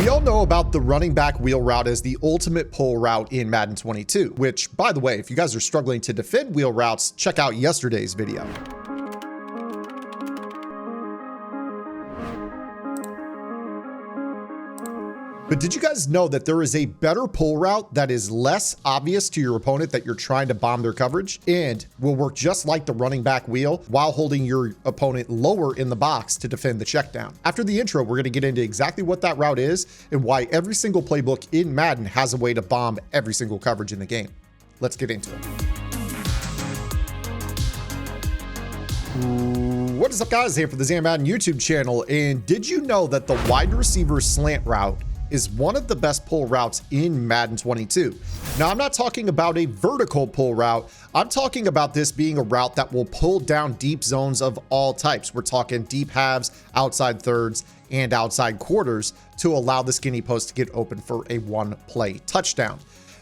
We all know about the running back wheel route as the ultimate pull route in Madden 22, which, by the way, if you guys are struggling to defend wheel routes, check out yesterday's video. But did you guys know that there is a better pull route that is less obvious to your opponent that you're trying to bomb their coverage and will work just like the running back wheel while holding your opponent lower in the box to defend the check down? After the intro, we're going to get into exactly what that route is and why every single playbook in Madden has a way to bomb every single coverage in the game. Let's get into it. What is up, guys? Here for the Zan Madden YouTube channel. And did you know that the wide receiver slant route is one of the best pull routes in Madden 22. Now, I'm not talking about a vertical pull route. I'm talking about this being a route that will pull down deep zones of all types. We're talking deep halves, outside thirds, and outside quarters to allow the skinny post to get open for a one-play touchdown.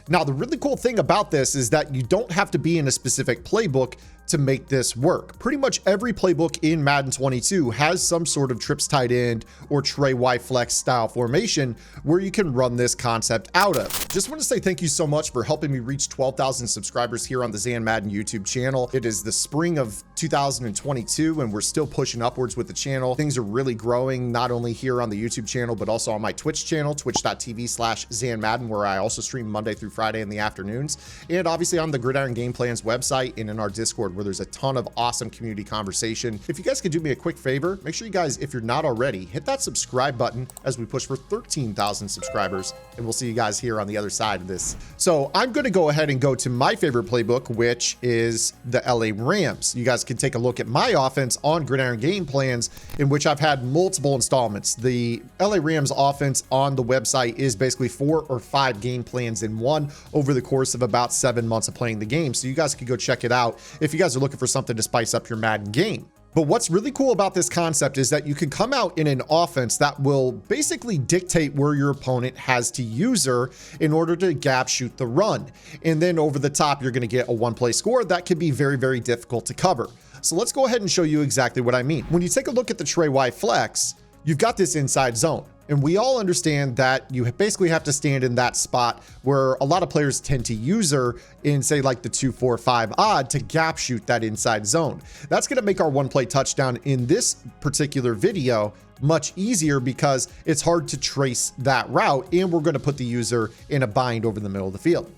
Now, the really cool thing about this is that you don't have to be in a specific playbook to make this work. Pretty much every playbook in Madden 22 has some sort of trips tight end or Trey Y flex style formation where you can run this concept out of. Just want to say thank you so much for helping me reach 12,000 subscribers here on the Zan Madden YouTube channel. It is the spring of 2022 and we're still pushing upwards with the channel. Things are really growing, not only here on the YouTube channel, but also on my Twitch channel, twitch.tv/Zan Madden, where I also stream Monday through Friday in the afternoons. And obviously on the Gridiron Game Plans website and in our Discord, where there's a ton of awesome community conversation. If you guys could do me a quick favor, make sure you guys, if you're not already, hit that subscribe button as we push for 13,000 subscribers, and we'll see you guys here on the other side of this. So I'm going to go ahead and go to my favorite playbook, which is the LA Rams. You guys can take a look at my offense on Gridiron Game Plans, in which I've had multiple installments. The LA Rams offense on the website is basically 4 or 5 game plans in one over the course of about 7 months of playing the game. So you guys can go check it out if you guys are looking for something to spice up your Madden game. But what's really cool about this concept is that you can come out in an offense that will basically dictate where your opponent has to use her in order to gap shoot the run. And then over the top, you're going to get a one-play score that can be very, very difficult to cover. So let's go ahead and show you exactly what I mean. When you take a look at the Trey Y flex, you've got this inside zone. And we all understand that you basically have to stand in that spot where a lot of players tend to use her in, say, like the 2-4-5 odd to gap shoot that inside zone. That's going to make our one-play touchdown in this particular video much easier because it's hard to trace that route, and we're going to put the user in a bind over the middle of the field.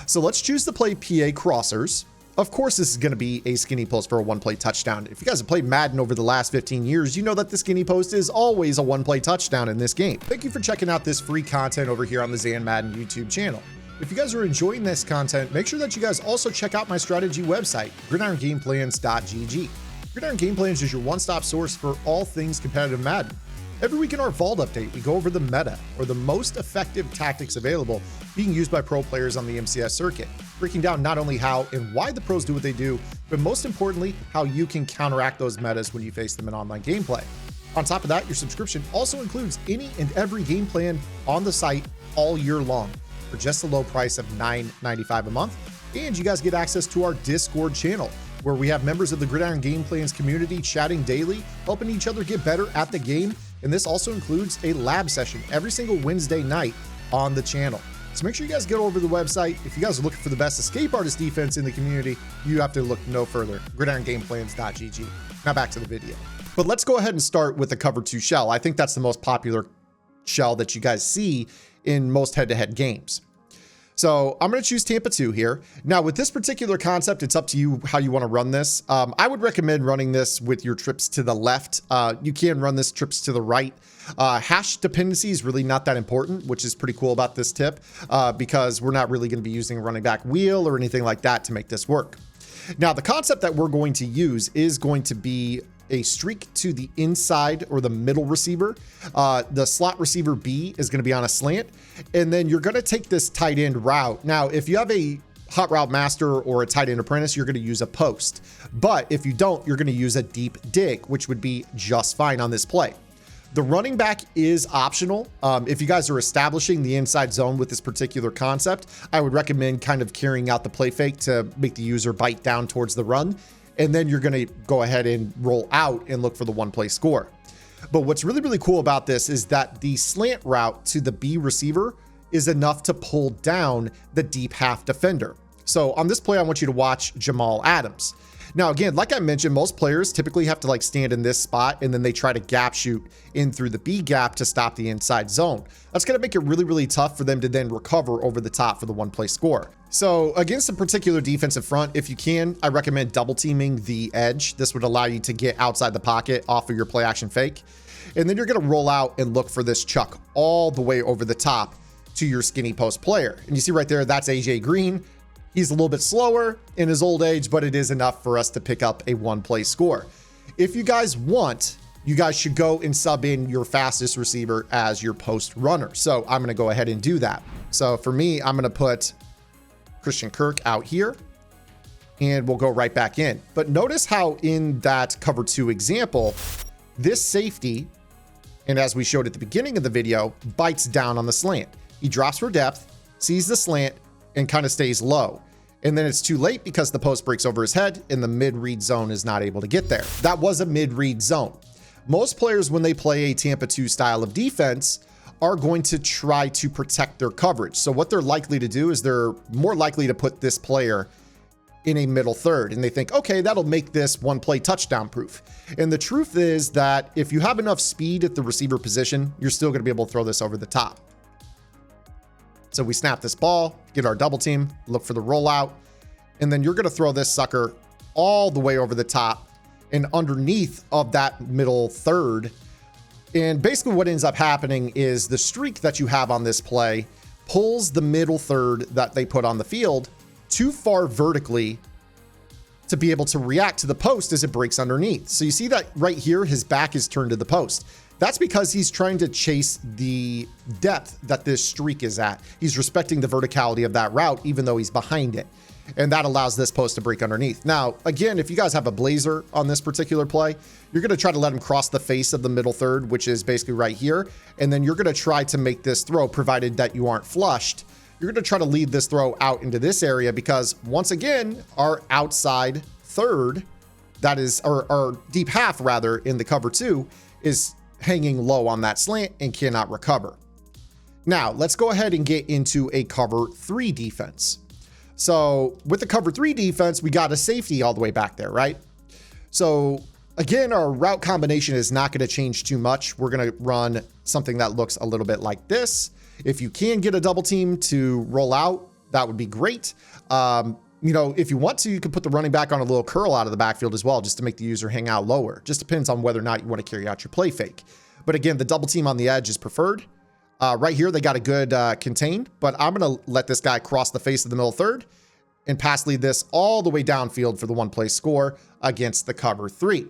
So let's choose to play PA crossers. Of course, this is going to be a skinny post for a one-play touchdown. If you guys have played Madden over the last 15 years, you know that the skinny post is always a one-play touchdown in this game. Thank you for checking out this free content over here on the Zan Madden YouTube channel. If you guys are enjoying this content, make sure that you guys also check out my strategy website, gridirongameplans.gg. Gridiron Game Plans is your one-stop source for all things competitive Madden. Every week in our Vault update, we go over the meta, or the most effective tactics available being used by pro players on the MCS circuit, breaking down not only how and why the pros do what they do, but most importantly, how you can counteract those metas when you face them in online gameplay. On top of that, your subscription also includes any and every game plan on the site all year long for just a low price of $9.95 a month. And you guys get access to our Discord channel, where we have members of the Gridiron Game Plans community chatting daily, helping each other get better at the game. And this also includes a lab session every single Wednesday night on the channel. So make sure you guys go over to the website. If you guys are looking for the best escape artist defense in the community, you have to look no further. gridirongameplans.gg. Now back to the video. But let's go ahead and start with the cover 2 shell. I think that's the most popular shell that you guys see in most head-to-head games. So I'm going to choose Tampa 2 here. Now with this particular concept, it's up to you how you want to run this. I would recommend running this with your trips to the left. You can run this trips to the right. Hash dependency is really not that important, which is pretty cool about this tip because we're not really going to be using a running back wheel or anything like that to make this work. Now the concept that we're going to use is going to be a streak to the inside or the middle receiver. The slot receiver B is going to be on a slant, and then you're going to take this tight end route. Now, if you have a hot route master or a tight end apprentice, you're going to use a post. But if you don't, you're going to use a deep dig, which would be just fine on this play. The running back is optional. If you guys are establishing the inside zone with this particular concept, I would recommend kind of carrying out the play fake to make the user bite down towards the run. And then you're going to go ahead and roll out and look for the one-play score. But what's really, really cool about this is that the slant route to the B receiver is enough to pull down the deep half defender. So on this play, I want you to watch Jamal Adams. Now, again, like I mentioned, most players typically have to like stand in this spot and then they try to gap shoot in through the B gap to stop the inside zone. That's going to make it really, really tough for them to then recover over the top for the one-play score. So against a particular defensive front, if you can, I recommend double teaming the edge. This would allow you to get outside the pocket off of your play action fake. And then you're going to roll out and look for this chuck all the way over the top to your skinny post player. And you see right there, that's AJ Green. He's a little bit slower in his old age, but it is enough for us to pick up a one-play score. If you guys want, you guys should go and sub in your fastest receiver as your post runner. So I'm going to go ahead and do that. So for me, I'm going to put Christian Kirk out here and we'll go right back in. But notice how in that cover 2 example, this safety, and as we showed at the beginning of the video, bites down on the slant. He drops for depth, sees the slant, and kind of stays low. And then it's too late because the post breaks over his head and the mid-read zone is not able to get there. That was a mid-read zone. Most players, when they play a Tampa 2 style of defense, are going to try to protect their coverage. So what they're likely to do is they're more likely to put this player in a middle third. And they think, okay, that'll make this one play touchdown proof. And the truth is that if you have enough speed at the receiver position, you're still going to be able to throw this over the top. So we snap this ball, get our double team, look for the rollout, and then you're going to throw this sucker all the way over the top and underneath of that middle third. And basically what ends up happening is the streak that you have on this play pulls the middle third that they put on the field too far vertically to be able to react to the post as it breaks underneath. So you see that right here, his back is turned to the post. That's because he's trying to chase the depth that this streak is at. He's respecting the verticality of that route, even though he's behind it. And that allows this post to break underneath. Now, again, if you guys have a blazer on this particular play, you're going to try to let him cross the face of the middle third, which is basically right here. And then you're going to try to make this throw, provided that you aren't flushed. You're going to try to lead this throw out into this area because once again, our outside third, that is our deep half rather in the cover 2 is hanging low on that slant and cannot recover. Now let's go ahead and get into a cover 3 defense. So with the cover 3 defense, we got a safety all the way back there, right? So again, our route combination is not going to change too much. We're going to run something that looks a little bit like this. If you can get a double team to roll out, that would be great. You know, if you want to, you can put the running back on a little curl out of the backfield as well, just to make the user hang out lower. Just depends on whether or not you want to carry out your play fake. But again, the double team on the edge is preferred. Right here, they got a good contain, but I'm going to let this guy cross the face of the middle third and pass lead this all the way downfield for the one-play score against the cover 3.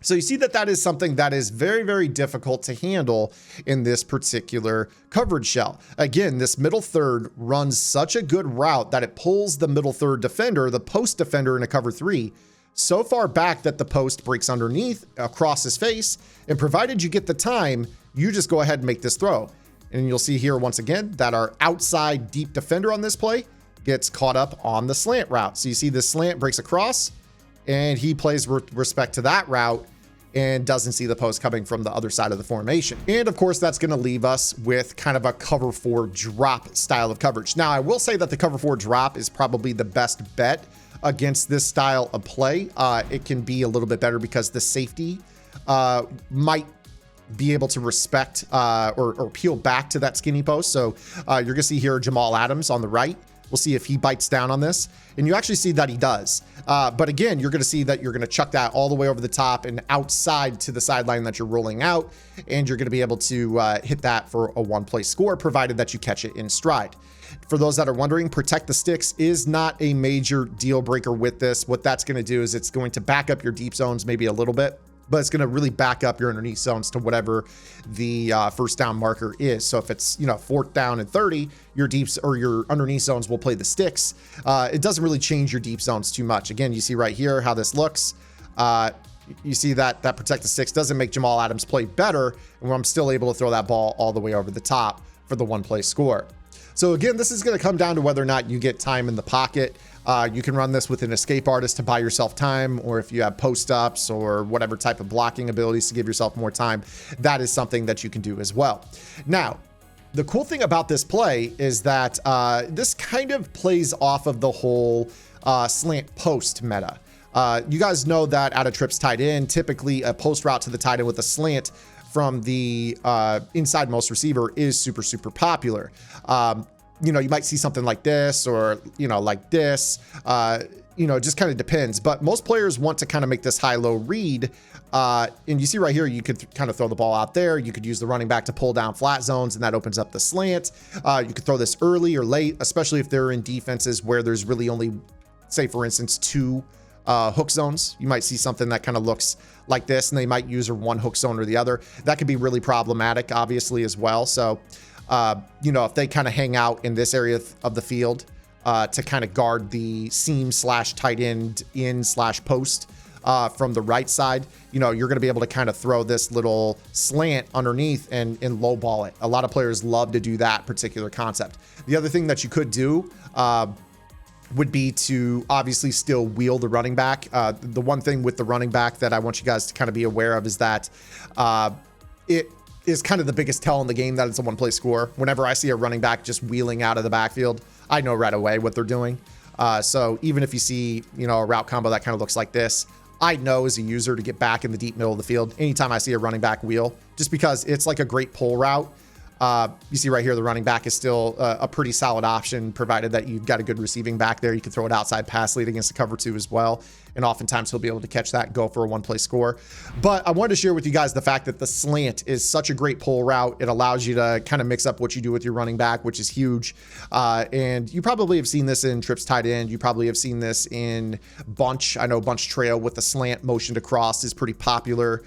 So you see that that is something that is very, very difficult to handle in this particular coverage shell. Again, this middle third runs such a good route that it pulls the middle third defender, the post defender in a cover 3, so far back that the post breaks underneath across his face. And provided you get the time, you just go ahead and make this throw. And you'll see here once again that our outside deep defender on this play gets caught up on the slant route. So you see this slant breaks across and he plays with respect to that route and doesn't see the post coming from the other side of the formation. And of course, that's going to leave us with kind of a cover 4 drop style of coverage. Now, I will say that the cover 4 drop is probably the best bet against this style of play. It can be a little bit better because the safety might be able to respect or peel back to that skinny post. So you're going to see here Jamal Adams on the right. We'll see if he bites down on this. And you actually see that he does. But again, you're going to see that you're going to chuck that all the way over the top and outside to the sideline that you're rolling out. And you're going to be able to hit that for a one-play score, provided that you catch it in stride. For those that are wondering, protect the sticks is not a major deal breaker with this. What that's going to do is it's going to back up your deep zones maybe a little bit, but it's going to really back up your underneath zones to whatever the first down marker is. So if it's, 4th down and 30, your deeps or your underneath zones will play the sticks. It doesn't really change your deep zones too much. Again, you see right here how this looks. You see that protect the sticks doesn't make Jamal Adams play better, and I'm still able to throw that ball all the way over the top for the one-play score. So again, this is going to come down to whether or not you get time in the pocket. You can run this with an escape artist to buy yourself time, or if you have post-ups or whatever type of blocking abilities to give yourself more time, that is something that you can do as well. Now, the cool thing about this play is that this kind of plays off of the whole slant post meta. You guys know that out of trips tight end, typically a post route to the tight end with a slant from the inside most receiver is super popular. You know, you might see something like this, or, you know, like this, you know, it just kind of depends. But most players want to kind of make this high-low read. And you see right here, you could kind of throw the ball out there. You could use the running back to pull down flat zones, and that opens up the slant. You could throw this early or late, especially if they're in defenses where there's really only, say, for instance, 2 hook zones. You might see something that kind of looks like this, and they might use one hook zone or the other. That could be really problematic, obviously, as well. So, you know, if they kind of hang out in this area of the field to kind of guard the seam / tight end in / post from the right side, you know, you're going to be able to kind of throw this little slant underneath and low ball it. A lot of players love to do that particular concept. The other thing that you could do would be to obviously still wheel the running back. The one thing with the running back that I want you guys to kind of be aware of is that it is kind of the biggest tell in the game that it's a one-play score. Whenever I see a running back just wheeling out of the backfield, I know right away what they're doing. So even if you see, you know, a route combo that kind of looks like this, I know as a user to get back in the deep middle of the field anytime I see a running back wheel, just because it's like a great pull route. You see right here, the running back is still a pretty solid option, provided that you've got a good receiving back there. You can throw it outside pass lead against the cover 2 as well. And oftentimes he'll be able to catch that and go for a one-play score. But I wanted to share with you guys the fact that the slant is such a great pull route. It allows you to kind of mix up what you do with your running back, which is huge. And you probably have seen this in trips tight end. You probably have seen this in bunch. I know bunch trail with the slant motion to cross is pretty popular.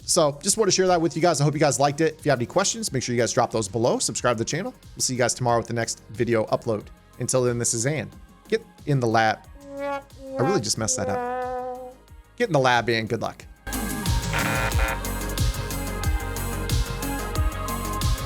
So just want to share that with you guys. I hope you guys liked it. If you have any questions, make sure you guys drop those below. Subscribe to the channel. We'll see you guys tomorrow with the next video upload. Until then, this is Ann. Get in the lab. I really just messed that up. Get in the lab, and good luck.